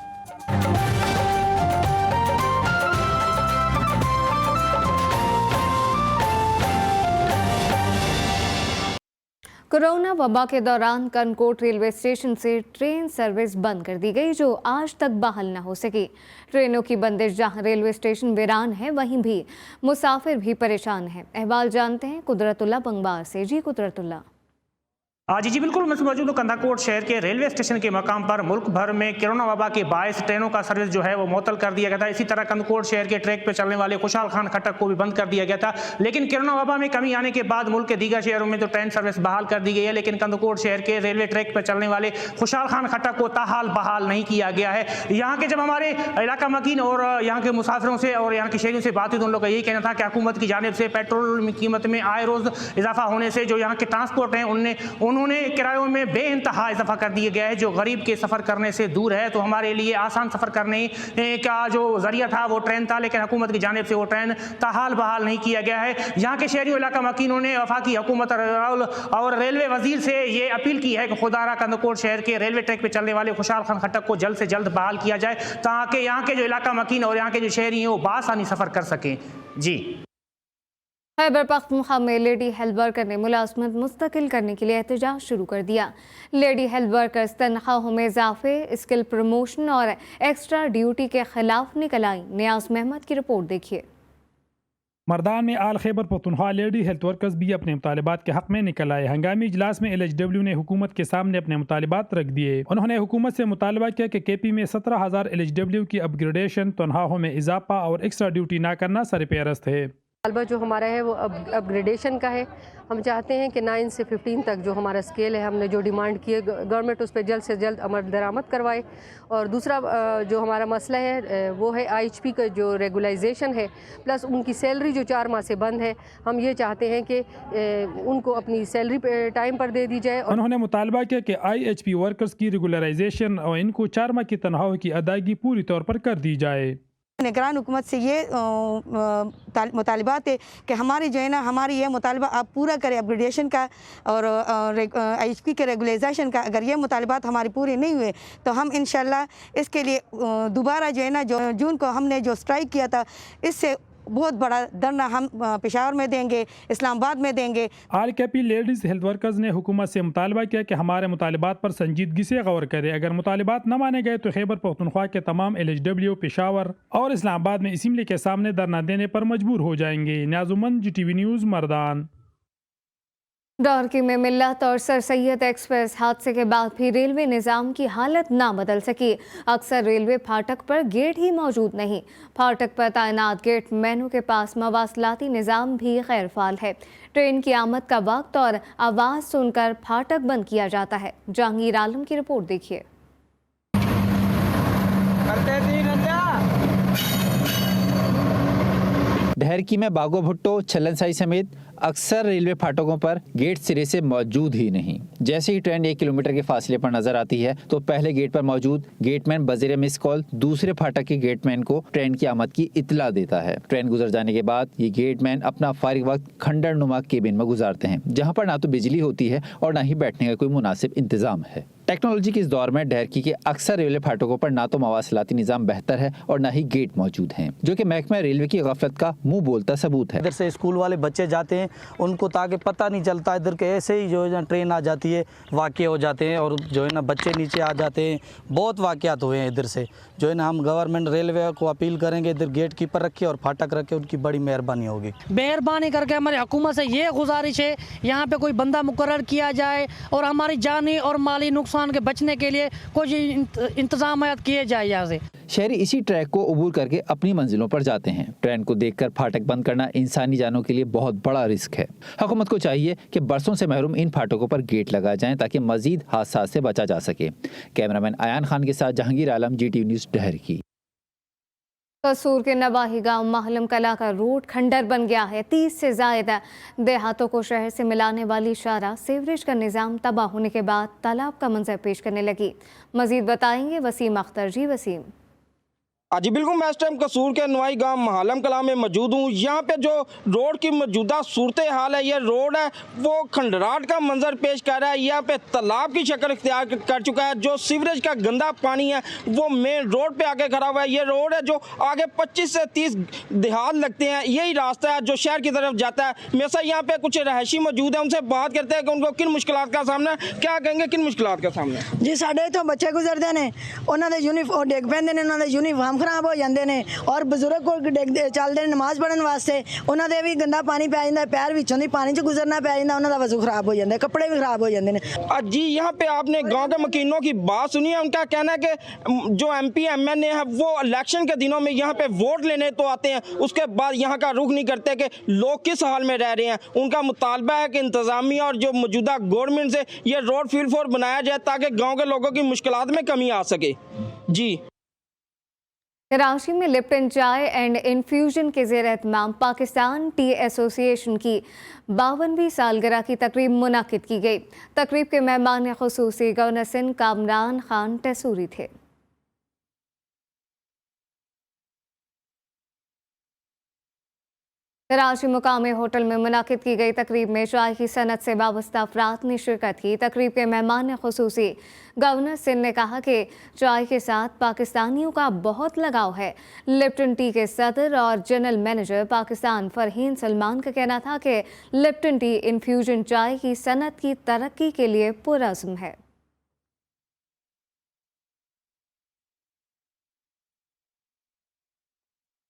Speaker 1: कोरोना वबा के दौरान कनकोट रेलवे स्टेशन से ट्रेन सर्विस बंद कर दी गई, जो आज तक बहाल न हो सकी। ट्रेनों की बंदिश जहां रेलवे स्टेशन वीरान है, वहीं भी मुसाफिर भी परेशान हैं। अहवाल जानते हैं कुदरतुल्लाह बंगबार से। जी कुदरतुल्लाह।
Speaker 23: जी बिल्कुल, मैं मौजूद हूँ कंधाकोट शहर के रेलवे स्टेशन के मकाम पर। मुल्क भर में कोरोना वबा के बायस ट्रेनों का सर्विस जो है वो मुअत्तल कर दिया गया था। इसी तरह कंधाकोट शहर के ट्रैक पर चलने वाले खुशहाल खान खट्टक को भी बंद कर दिया गया था। लेकिन कोरोना वबा में कमी आने के बाद मुल्क के दीगर शहरों में तो ट्रेन सर्विस बहाल कर दी गई है, लेकिन कंधाकोट शहर के रेलवे ट्रैक पर चलने वाले खुशहाल खान खट्टक को ताहाल बहाल नहीं किया गया है। यहाँ के जब हमारे इलाका मकीन और यहाँ के मुसाफिरों से और यहाँ के शहरियों से बात हुई तो उन लोग का यही कहना था कि हुकूमत की जानिब से पेट्रोल की कीमत में आए रोज़ इजाफा होने से जो यहाँ के ट्रांसपोर्ट हैं उन्होंने किरायों में बेइंतहा इजाफा कर दिया गया है, जो गरीब के सफ़र करने से दूर है। तो हमारे लिए आसान सफ़र करने का जो जरिया था वो ट्रेन था, लेकिन हुकूमत की जानिब से वो ट्रेन ताहाल बहाल नहीं किया गया है। यहाँ के शहरियों इलाका मकीनों ने वफाकी हुकूमत और रेलवे वजीर से ये अपील की है कि खुदारा कंधाकोट शहर के रेलवे ट्रैक पर चलने वाले खुशहाल खान खट्टक को जल्द से जल्द बहाल किया जाए, ताकि यहाँ के जो इलाका मकीन और यहाँ के जो शहरी हैं वो बासानी सफ़र कर सकें। जी।
Speaker 1: खैबर पख्तूनख्वा में लेडी हेल्थ वर्कर ने मुलाजमत मुस्तकिल करने के लिए एहतजाज शुरू कर दिया। लेडी हेल्थ वर्कर्स तनख्वाहों में इजाफे, स्किल प्रमोशन और एक्स्ट्रा ड्यूटी के खिलाफ निकल आई। नियाज महमद की रिपोर्ट देखिए।
Speaker 24: मर्दान में all Khyber Pakhtunkhwa lady health workers भी अपने मुतालिबात के हक में निकल आए। हंगामी इजलास में LHW ने हुकूमत के सामने अपने मुतालिबात रख दिए। उन्होंने हुकूमत से मुतालबा किया कि KP में 17,000 LHW की अपग्रेडेशन, तनख्वाहों में इजाफा और एक्स्ट्रा ड्यूटी ना करना सरपेरस्त है।
Speaker 25: तलबा जो हमारा है वो अपग्रेडेशन का है। हम चाहते हैं कि 9 से 15 तक जो हमारा स्केल है, हमने जो डिमांड की है गवर्नमेंट उस पर जल्द से जल्द अमल दरामद करवाए। और दूसरा जो हमारा मसला है वो है IHP का जो रेगुलाइजेशन है, प्लस उनकी सैलरी जो 4 माह से बंद है। हम ये चाहते हैं कि उनको अपनी सैलरी टाइम पर दे दी जाए।
Speaker 24: उन्होंने मुतालबा किया कि IHP वर्कर्स की रेगुलराइजेशन और इनको 4 माह की तनख्वाह की अदायगी पूरी तौर पर कर दी जाए।
Speaker 26: निगरान हुकूमत से ये मुतालिबात है कि हमारी जो है ना, हमारी ये मुतालबा आप पूरा करें अपग्रेडेशन का और IHP के रेगुलाइजेशन का। अगर ये मुतालिबात हमारी पूरे नहीं हुए तो हम इंशाल्लाह इसके लिए दोबारा जो है ना, जो जून को हमने जो स्ट्राइक किया था, इससे बहुत बड़ा धरना हम पेशावर में देंगे, इस्लामाबाद में देंगे।
Speaker 24: RKP लेडीज़ हेल्थ वर्कर्स ने हुकूमत से मुतालबा किया कि हमारे मुतालिबात पर संजीदगी से गौर करे। अगर मुतालिबात न माने गए तो खैबर पख्तूनख्वा के तमाम LHW पेशावर और इस्लामाबाद में असेंबली के सामने धरना देने पर मजबूर हो जाएंगे। न्याजुमन GTV न्यूज़ मर्दान।
Speaker 1: डॉर्की में मिल्लत और सर सैयद एक्सप्रेस हादसे के बाद भी रेलवे निज़ाम की हालत ना बदल सकी। अक्सर रेलवे फाटक पर गेट ही मौजूद नहीं। फाटक पर तैनात गेट मैनों के पास मवासलाती निज़ाम भी गैर फाल है। ट्रेन की आमद का वक्त और आवाज़ सुनकर फाटक बंद किया जाता है। जहांगीर आलम की रिपोर्ट देखिए।
Speaker 7: ढहरकी में बागो भुट्टो, छल्लनसाई समेत अक्सर रेलवे फाटकों पर गेट सिरे से मौजूद ही नहीं। जैसे ही ट्रेन 1 किलोमीटर के फासले पर नजर आती है तो पहले गेट पर मौजूद गेटमैन बज़ेर मिस कॉल दूसरे फाटक के गेटमैन को ट्रेन की आमद की इत्तला देता है। ट्रेन गुजर जाने के बाद ये गेटमैन अपना फारिग वक्त खंडर नुमा केबिन में गुजारते हैं, जहाँ पर ना तो बिजली होती है और ना ही बैठने का कोई मुनासिब इंतजाम है। टेक्नोलॉजी के इस दौर में ढहरकी के अक्सर रेलवे फाटकों पर ना तो मवासलाती निज़ाम बेहतर है और ना ही गेट मौजूद हैं, जो कि महकमा रेलवे की गफलत का मुंह बोलता सबूत है।
Speaker 27: इधर से स्कूल वाले बच्चे जाते हैं
Speaker 5: हैं उनको, ताकि पता नहीं चलता इधर के ऐसे ही जो है ना ट्रेन आ जाती है, वाक़े हो जाते हैं और जो है ना बच्चे नीचे आ जाते हैं। बहुत वाक़यात हुए हैं इधर से। जो है ना हम गवर्नमेंट रेलवे को अपील करेंगे इधर गेट कीपर रखे और फाटक रखे, उनकी बड़ी मेहरबानी होगी।
Speaker 6: मेहरबानी करके हमारी हुकूमत से ये गुजारिश है यहाँ पे कोई बंदा मुकर्रर किया जाए और हमारी जानी और माली नुकसान के बचने के लिए कुछ इंतजाम किए जाए यहाँ से।
Speaker 7: शहरी इसी ट्रैक को अबूर करके अपनी मंजिलों पर जाते हैं। ट्रेन को देखकर फाटक बंद करना इंसानी जानों के लिए बहुत बड़ा रिस्क है। हुकूमत को चाहिए कि बरसों से महरूम इन फाटकों पर गेट लगाए जाएं ताकि मजीद हादसा से बचा जा सके। कैमरामैन अयान खान के साथ जहांगीर आलम, GTV न्यूज़, डहरकी।
Speaker 1: कसूर के नवाही गांव माहलम कला का रोड खंडर बन गया है। 30 से ज्यादा देहातों को शहर से मिलाने वाली शाहराह सीवरेज का निज़ाम तबाह होने के बाद तालाब का मंजर पेश करने लगी। मजीद बताएंगे वसीम अख्तर। जी वसीम।
Speaker 8: जी बिल्कुल, मैं इस टाइम कसूर के नवाई गांव महालम कला में मौजूद हूँ। यहाँ पे जो रोड की मौजूदा सूरत हाल है, ये रोड है वो खंडराट का मंजर पेश कर रहा है। यहाँ पे तालाब की शक्ल इख्तियार कर चुका है। जो सीवरेज का गंदा पानी है वो मेन रोड पे आके खड़ा हुआ है। ये रोड है जो आगे 25 से 30 देहात लगते हैं, यही रास्ता है जो शहर की तरफ जाता है। मेरे साथ यहाँ पे कुछ रहायशी मौजूद है, उनसे बात करते हैं कि उनको किन मुश्किलात का सामना है। क्या कहेंगे, किन मुश्किलात का सामना है?
Speaker 26: जी साढ़े तो बच्चे गुजरते हैं, उन्होंने यूनिफॉर्म डिग पैंदे ने, उन्होंने यूनिफॉर्म खराब हो जाते हैं और बजुर्ग को चलते नमाज पढ़ने वास्ते उन्होंने भी गंदा पानी पै जाता है, पैर विचों दी पानी च गुजरना पै जाता, उन्होंने वजू खराब हो जाता है, कपड़े भी खराब हो जाते हैं।
Speaker 8: जी यहाँ पे आपने गांव के मकीनों की बात सुनी है। उनका कहना है कि जो MP MNA है वो इलेक्शन के दिनों में यहाँ पे वोट लेने तो आते हैं, उसके बाद यहाँ का रुख नहीं करते कि लोग किस हाल में रह रहे हैं। उनका मुतालबा है कि इंतजामिया और जो मौजूदा गवर्नमेंट से ये रोड फील्ड फोर बनाया जाए ताकि गाँव के लोगों की मुश्किलात में कमी आ सके। जी
Speaker 1: कराची में लिप्टन चाय एंड इन्फ्यूजन के ज़ेर एहतमाम पाकिस्तान टी एसोसिएशन की 52वीं सालगिरह की तकरीब मुनाकिद की गई। तकरीब के मेहमान खुसूसी गवर्नर सिंध कामरान खान तैसूरी थे। कराची मुकामी होटल में मुनाकिद की गई तकरीब में चाय की सनत से वाबस्ता अफराद ने शिरकत की। तकरीब के मेहमान खुसूसी गवर्नर सिंध ने कहा कि चाय के साथ पाकिस्तानियों का बहुत लगाव है। लिप्टन टी के सदर और जनरल मैनेजर पाकिस्तान फरहीन सलमान का कहना था कि लिप्टन टी इन्फ्यूजन चाय की सनत की तरक्की के लिए पुरअज़्म है।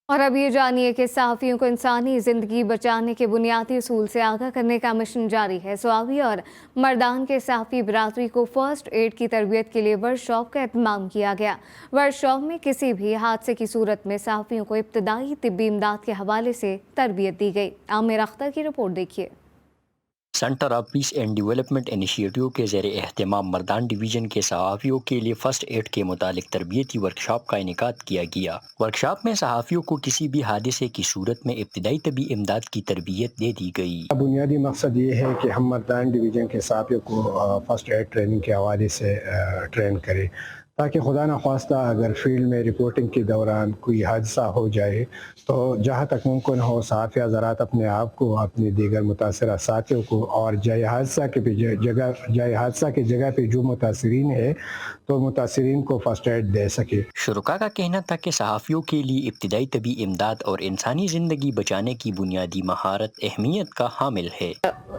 Speaker 1: और अब ये जानिए कि सहाफ़ियों को इंसानी ज़िंदगी बचाने के बुनियादी असूल से आगाह करने का मिशन जारी है। स्वाबी और मर्दान के सहाफ़ी बरादरी को फ़र्स्ट एड की तरबियत के लिए वर्कशॉप का एहतमाम किया गया। वर्कशॉप में किसी भी हादसे की सूरत में सहाफ़ियों को इब्तदाई तिब्बी इमदाद के हवाले से तरबियत दी गई। आमिर अख्तर की रिपोर्ट देखिए।
Speaker 9: Centre of peace and development initiative के ज़ेरे एहतमाम मर्दान डिवीज़न के सहाफ़ियों के लिए फ़र्स्ट एड के मुतालिक तरबियती वर्कशॉप का इनेकाद किया गया। वर्कशॉप में सहाफ़ियों को किसी भी हादसे की सूरत में इब्तदाई तबी इमदाद की तरबियत दे दी गई।
Speaker 10: बुनियादी मकसद ये है कि हम मर्दान डिवीज़न के सहाफ़ियों को फ़र्स्ट एड ट्रेनिंग के हवाले से ट्रेन करें ताकि खुदा न ख्वास्ता अगर फील्ड में रिपोर्टिंग के दौरान कोई हादसा हो जाए तो जहाँ तक मुमकिन हो सहाफ़ी हज़रात अपने आप को, अपने दीगर मुतासरा साथियों को और जाए हादसा के जगह पे जो मुतासरीन है तो मुतासरीन को फ़र्स्ट एड दे सके।
Speaker 9: शुरका का कहना था कि सहाफ़ियों के लिए इब्तदाई तबी इमदाद और इंसानी ज़िंदगी बचाने की बुनियादी महारत अहमियत का हामिल है।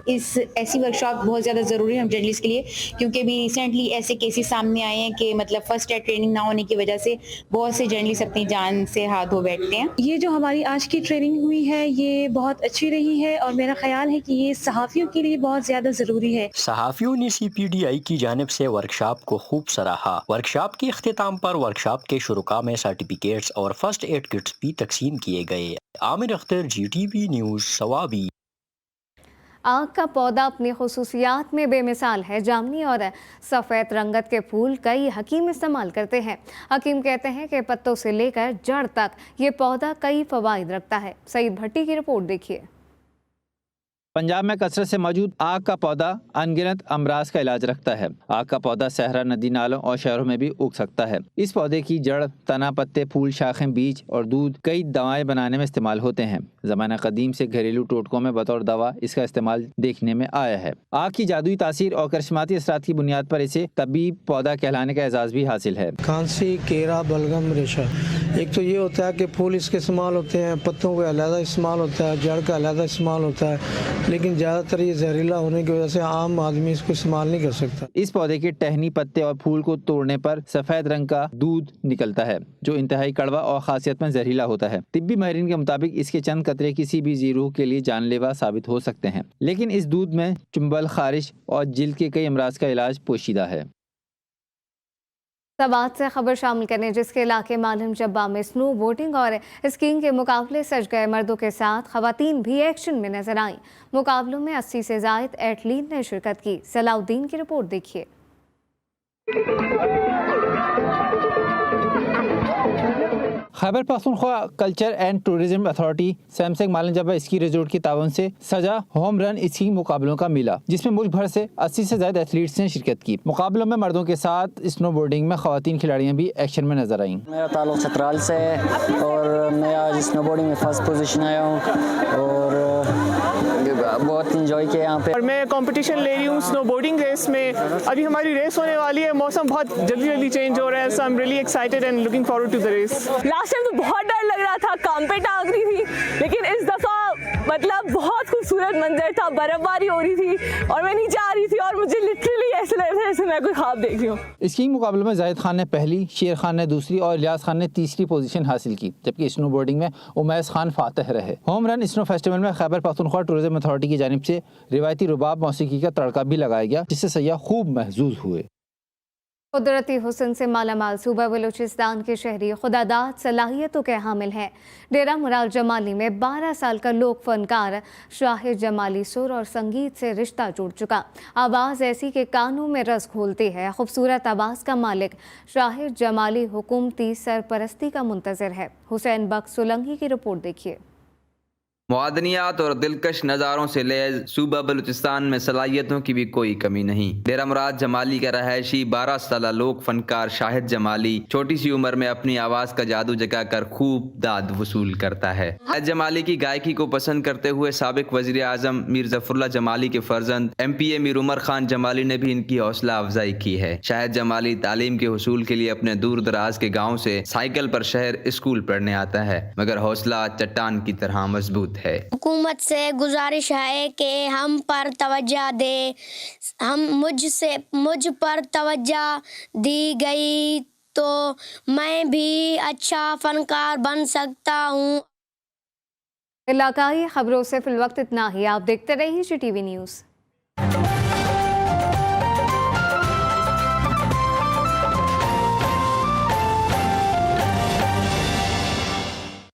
Speaker 12: इस ऐसी वर्कशॉप बहुत ज़्यादा ज़रूरी है हम जर्नलिस्ट के लिए, क्योंकि अभी रिसेंटली ऐसे केसेस सामने आए हैं कि मतलब फर्स्ट एड ट्रेनिंग ना होने की वजह से बहुत से जर्नलिस्ट अपनी जान से हाथ धो बैठते हैं।
Speaker 27: ये जो हमारी आज की ट्रेनिंग हुई है ये बहुत अच्छी रही है और मेरा ख्याल है कि ये सहाफ़ियों के लिए बहुत ज़्यादा ज़रूरी है।
Speaker 9: सहाफ़ियों ने CPDI की जानिब से वर्कशॉप को खूब सराहा। वर्कशॉप के इख्तिताम पर वर्कशॉप के शुरुका में सर्टिफिकेट्स और फर्स्ट एड किट्स भी तकसीम किए गए। Aamir Akhtar, GTV news, Swabi.
Speaker 1: आग का पौधा अपनी खुसूसियात में बेमिसाल है। जामनी और सफ़ेद रंगत के फूल कई हकीम इस्तेमाल करते हैं। हकीम कहते हैं कि पत्तों से लेकर जड़ तक ये पौधा कई फ़वाइद रखता है। सईद भट्टी की रिपोर्ट देखिए।
Speaker 7: पंजाब में कसरत से मौजूद आग का पौधा अनगिनत अमराज का इलाज रखता है। आग का पौधा सहरा, नदी नालों और शहरों में भी उग सकता है। इस पौधे की जड़, तना, पत्ते, फूल, शाखें, बीज और दूध कई दवाएं बनाने में इस्तेमाल होते हैं। ज़माना कदीम से घरेलू टोटकों में बतौर दवा इसका इस्तेमाल देखने में आया है। आग की जादुई तासीर और करिश्माती असरात की बुनियाद पर इसे तबीब पौधा कहलाने का एजाज़ भी हासिल है।
Speaker 11: खांसी, केरा, बलगम, रेशा, एक तो ये होता है कि फूल इसके इस्तेमाल होते हैं, पत्तों का अलग इस्तेमाल होता है, जड़ का अलग इस्तेमाल होता है, लेकिन ज़्यादातर ये जहरीला होने की वजह से आम आदमी इसको इस्तेमाल नहीं कर सकता।
Speaker 7: इस पौधे के टहनी, पत्ते और फूल को तोड़ने पर सफ़ेद रंग का दूध निकलता है जो इंतहाई कड़वा और खासियत में जहरीला होता है। तिब्बी माहिरीन के मुताबिक इसके चंद कतरे किसी भी जीरूह के लिए जानलेवा साबित हो सकते हैं, लेकिन इस दूध में चुंबल, खारिश और जिल्द के कई अमराज का इलाज पोशीदा है।
Speaker 1: सवात से खबर शामिल करने जिसके इलाके मालूम जब्बा में स्नो बोटिंग और स्कीइंग के मुकाबले सज गए मर्दों के साथ खवातीन भी एक्शन में नजर आईं। मुकाबलों में 80 से ज़ायद एथलीट ने शिरकत की। सलाउद्दीन की रिपोर्ट देखिए।
Speaker 7: Khyber Pakhtunkhwa culture and tourism authority सैमसंग मालन जब्बा स्की रिजोर्ट की ताउन से सजा होम रन स्कीइंग मुकाबलों का मिला, जिसमें मुल्क भर से 80 से ज़्यादा एथलीट्स ने शिरकत की। मुकाबलों में मर्दों के साथ स्नो बोर्डिंग में खवातीन खिलाड़ियाँ भी एक्शन में नजर आईं।
Speaker 13: मेरा ताल्लुक चतराल से है और मैं आज स्नो बोर्डिंग में फर्स्ट पोजीशन आया हूँ और बहुत इंजॉय किया यहाँ पे।
Speaker 14: और मैं कंपटीशन ले रही हूँ स्नो बोर्डिंग रेस में। अभी हमारी रेस होने वाली है, मौसम बहुत जल्दी चेंज हो रहा है, so I am really excited and looking forward to the race.
Speaker 15: Last time तो बहुत डर लग रहा था, काम पे टांग रही थी, लेकिन इस दफा मतलब बहुत खूबसूरत मंजर था, बर्फबारी हो रही थी और मैं नीचे आ रही थी और मुझे लिटरली ऐसे लग रहा था जैसे मैं कोई ख्वाब देख रही हूँ।
Speaker 7: स्कीइंग मुकाबले में जाहिद खान ने पहली, शेर खान ने दूसरी और इलियास खान ने तीसरी पोजीशन हासिल की, जबकि स्नो बोर्डिंग में उमैस खान फातह रहे। होम रन स्नो फेस्टिवल में खैबर पख्तूनख्वा टूरिज्म अथॉरिटी की जानिब से रिवायती रुबाब मौसीकी का तड़का भी लगाया गया, जिससे सयाह खूब महजूज हुए।
Speaker 1: कुदरती हुस्न से मालामाल सूबा बलूचिस्तान के शहरी खुदादाद सलाहियतों के हामिल हैं। डेरा मुराद जमाली में 12 साल का लोक फनकार शाहिद जमाली सुर और संगीत से रिश्ता जुड़ चुका। आवाज़ ऐसी के कानों में रस घोलती है। खूबसूरत आवाज़ का मालिक शाहिद जमाली हुकूमती सरपरस्ती का मुंतज़िर है। हुसैन बख्श सोलंकी की रिपोर्ट देखिए।
Speaker 16: मुआदनियात और दिलकश नज़ारों से लैस सूबा बलूचिस्तान में सलाहियतों की भी कोई कमी नहीं। डेरा मुराद जमाली का रहायशी 12 साला लोक फनकार शाहिद जमाली छोटी सी उम्र में अपनी आवाज़ का जादू जगाकर खूब दाद वसूल करता है। शाहिद जमाली की गायकी को पसंद करते हुए साबिक वज़ीर आज़म मीर ज़फ़रुल्लाह जमाली के फर्जंद MPA मीर उमर खान जमाली ने भी इनकी हौसला अफजाई की है। शाहिद जमाली तालीम के हुसूल के लिए अपने दूर दराज के गाँव से साइकिल पर शहर स्कूल पढ़ने आता है, मगर हौसला चट्टान की तरह मजबूत है।
Speaker 21: हुकूमत से गुजारिश है कि हम पर तवज्जो दे, मुझ पर तवज्जो दी गई तो मैं भी अच्छा फनकार बन सकता हूँ।
Speaker 1: इलाकाई खबरों से फिलवक्त इतना ही। आप देखते रहिए GTV न्यूज़।